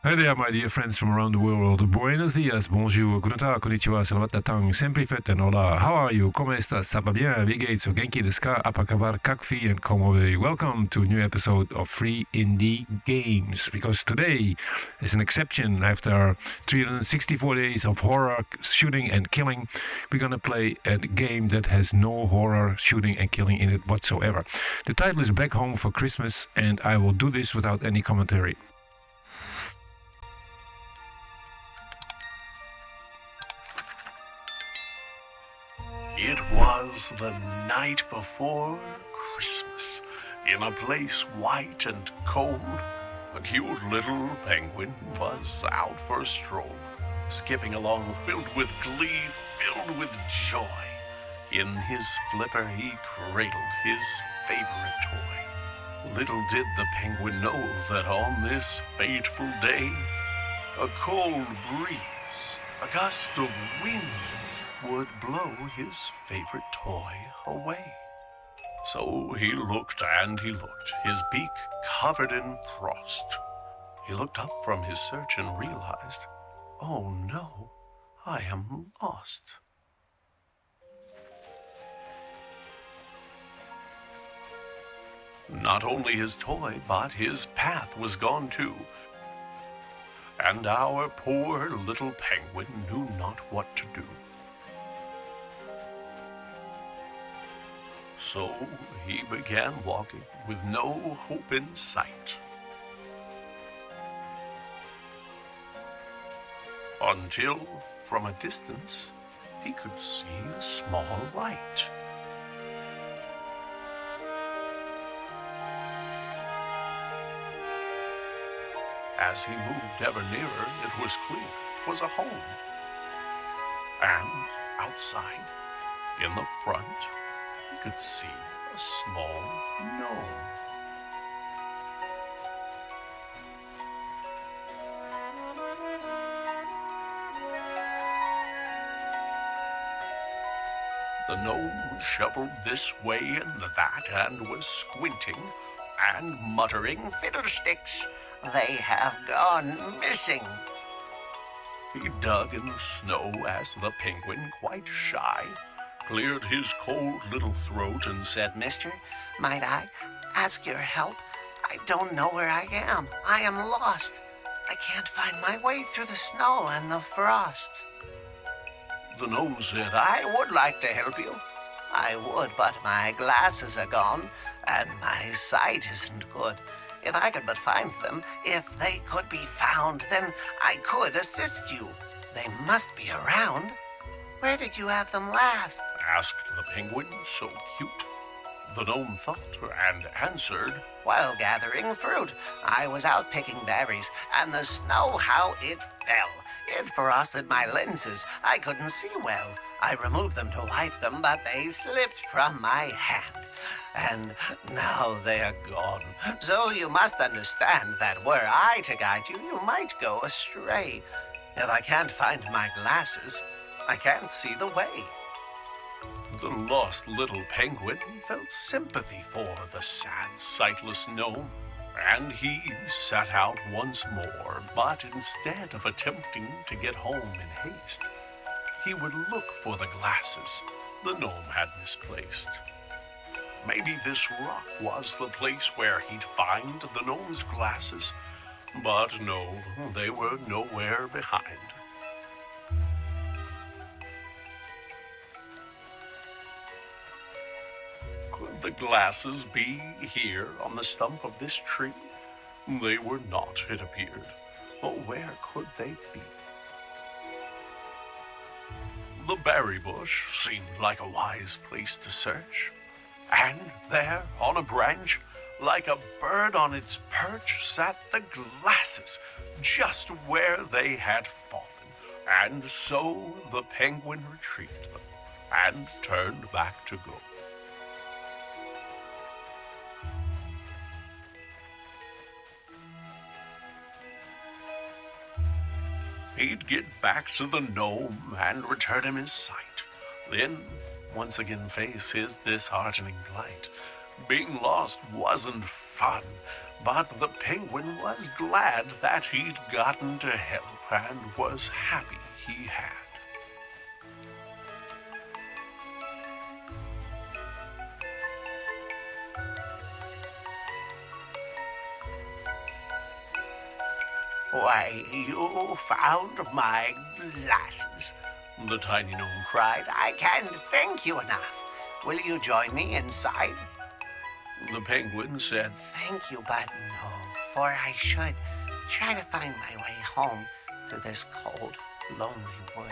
Hi there, my dear friends from around the world. Buenos dias, bonjour, guten tag, konnichiwa, selamat datang, sempre fit and hola. How are you? ¿Cómo estás? ¿Está bien? Wie geht's? Genki desu ka? Apakabar kakfi and komobe. Welcome to a new episode of Free Indie Games. Because today is an exception. After 364 days of horror, shooting and killing, we're gonna play a game that has no horror, shooting and killing in it whatsoever. The title is Back Home for Christmas, and I will do this without any commentary. It was the night before Christmas. In a place white and cold, a cute little penguin was out for a stroll, skipping along filled with glee, filled with joy. In his flipper he cradled his favorite toy. Little did the penguin know that on this fateful day, a cold breeze, a gust of wind, would blow his favorite toy away. So he looked and he looked, his beak covered in frost. He looked up from his search and realized, oh no, I am lost. Not only his toy, but his path was gone too. And our poor little penguin knew not what to do. So he began walking with no hope in sight. Until, from a distance, he could see a small light. As he moved ever nearer, it was clear 'twas a home. And outside, in the front, he could see a small gnome. The gnome shuffled this way and that and was squinting and muttering, "Fiddlesticks, they have gone missing." He dug in the snow as the penguin, quite shy, cleared his cold little throat and said, "Mister, might I ask your help? I don't know where I am. I am lost. I can't find my way through the snow and the frost." The gnome said, "I would like to help you. I would, but my glasses are gone, and my sight isn't good. If I could but find them, if they could be found, then I could assist you. They must be around. Where did you have them last?" asked the penguin, so cute. The gnome thought and answered, "While gathering fruit, I was out picking berries, and the snow, how it fell. It frosted my lenses. I couldn't see well. I removed them to wipe them, but they slipped from my hand. And now they are gone. So you must understand that were I to guide you, you might go astray. If I can't find my glasses, I can't see the way." The lost little penguin felt sympathy for the sad, sightless gnome, and he set out once more, but instead of attempting to get home in haste, he would look for the glasses the gnome had misplaced. Maybe this rock was the place where he'd find the gnome's glasses, but no, they were nowhere behind. Could the glasses be here on the stump of this tree? They were not, it appeared. Oh, where could they be? The berry bush seemed like a wise place to search. And there, on a branch, like a bird on its perch, sat the glasses, just where they had fallen. And so the penguin retrieved them and turned back to go. He'd get back to the gnome and return him his sight. Then, once again face his disheartening plight. Being lost wasn't fun, but the penguin was glad that he'd gotten to help and was happy he had. Why, you found my glasses, The tiny gnome cried. I can't thank you enough. Will you join me inside? The penguin said, Thank you, but no, for I should try to find my way home through this cold, lonely wood.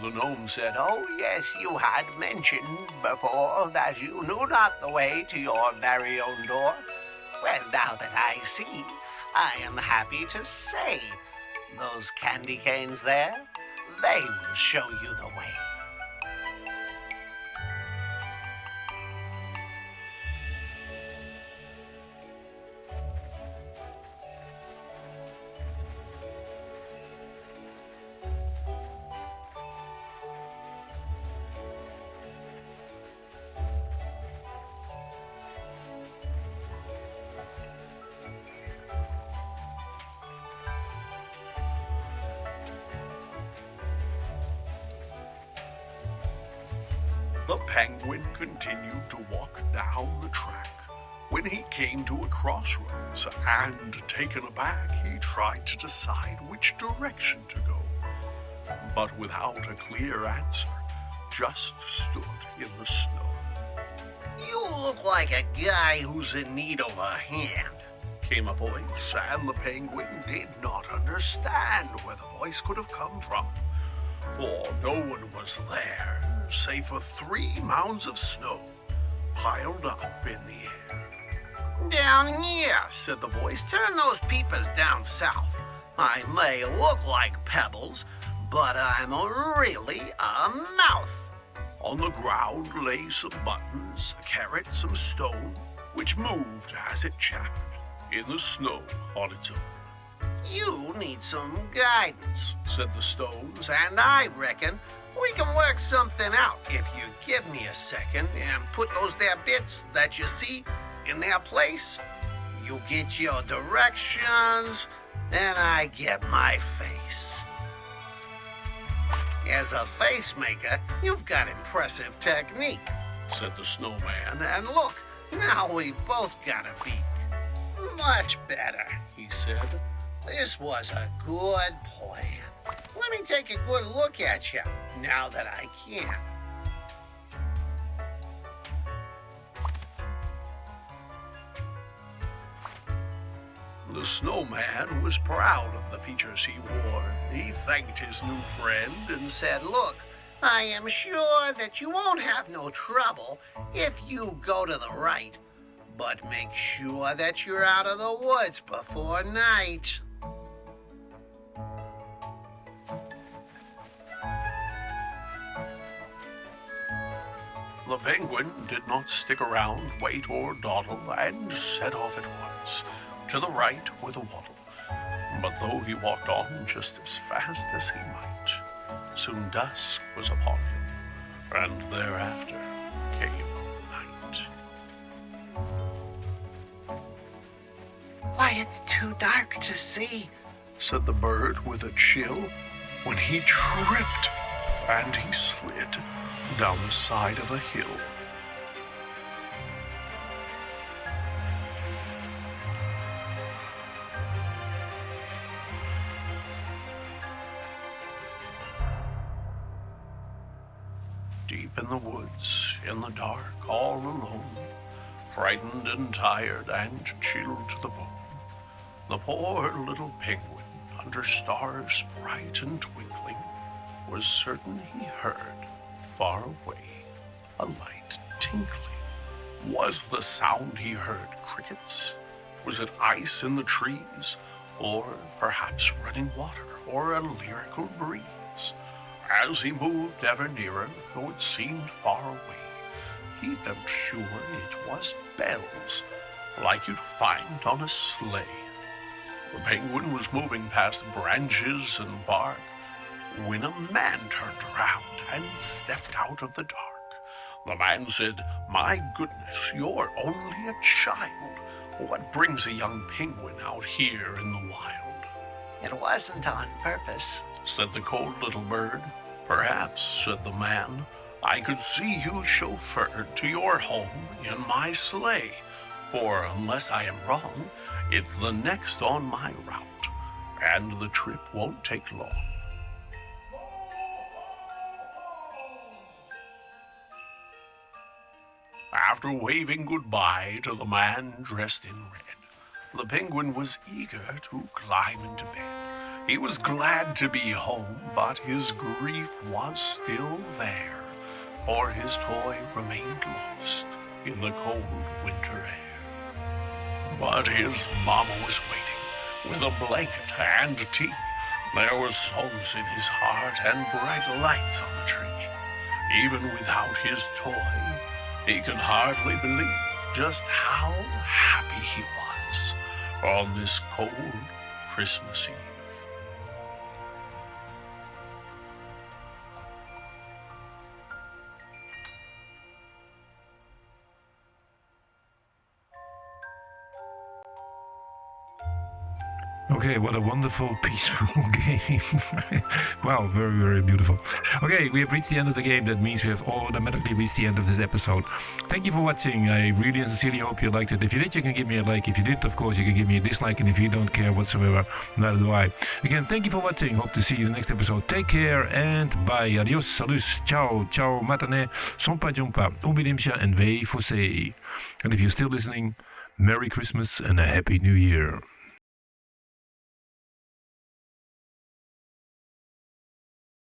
The gnome said, Oh, yes, you had mentioned before that you knew not the way to your very own door. Well, now that I see, I am happy to say those candy canes there, they will show you the way. The penguin continued to walk down the track. When he came to a crossroads and, taken aback, he tried to decide which direction to go. But without a clear answer, just stood in the snow. You look like a guy who's in need of a hand, Came a voice, and the penguin did not understand where the voice could have come from, for no one was there, save for 3 mounds of snow piled up in the air. Down here, said the voice. Turn those peepers down south. I may look like pebbles, but I'm really a mouse. On the ground lay some buttons, a carrot, some stone, which moved as it chapped in the snow on its own. You need some guidance, Said the stones, and I reckon we can work something out if you give me a second and put those there bits that you see in their place. You get your directions, then I get my face. As a face maker, you've got impressive technique. said the snowman, And look, now we both got a beak. Much better, he said. This was a good plan. Let me take a good look at you, now that I can. The snowman was proud of the features he wore. He thanked his new friend and said, Look, I am sure that you won't have no trouble if you go to the right, but make sure that you're out of the woods before night. The penguin did not stick around, wait, or dawdle, and set off at once, to the right with a waddle. But though he walked on just as fast as he might, soon dusk was upon him, and thereafter came night. Why, it's too dark to see, said the bird with a chill, when he tripped and he slid down the side of a hill. Deep in the woods, in the dark, all alone, frightened and tired and chilled to the bone, the poor little penguin, under stars bright and twinkling, was certain he heard, far away, a light tinkling. Was the sound he heard crickets? Was it ice in the trees? Or perhaps running water, or a lyrical breeze? As he moved ever nearer, though it seemed far away, he felt sure it was bells, like you'd find on a sleigh. The penguin was moving past branches and bark when a man turned around and stepped out of the dark. The man said, "My goodness, you're only a child. What brings a young penguin out here in the wild?" It wasn't on purpose, said the cold little bird. "Perhaps," said the man, "I could see you chauffeured to your home in my sleigh, for unless I am wrong, it's the next on my route, and the trip won't take long." After waving goodbye to the man dressed in red, the penguin was eager to climb into bed. He was glad to be home, but his grief was still there, for his toy remained lost in the cold winter air. But his mama was waiting with a blanket and tea. There were songs in his heart and bright lights on the tree. Even without his toy, he could hardly believe just how happy he was on this cold Christmas Eve. Okay, what a wonderful, peaceful game. Wow, very, very beautiful. Okay, we have reached the end of the game. That means we have automatically reached the end of this episode. Thank you for watching. I really and sincerely hope you liked it. If you did, you can give me a like. If you did, of course, you can give me a dislike. And if you don't care whatsoever, neither do I. Again, thank you for watching. Hope to see you in the next episode. Take care and bye. Adios, salus, ciao, ciao, matane, sompa jumpa, umbilimsha, and wei for say. And if you're still listening, Merry Christmas and a Happy New Year.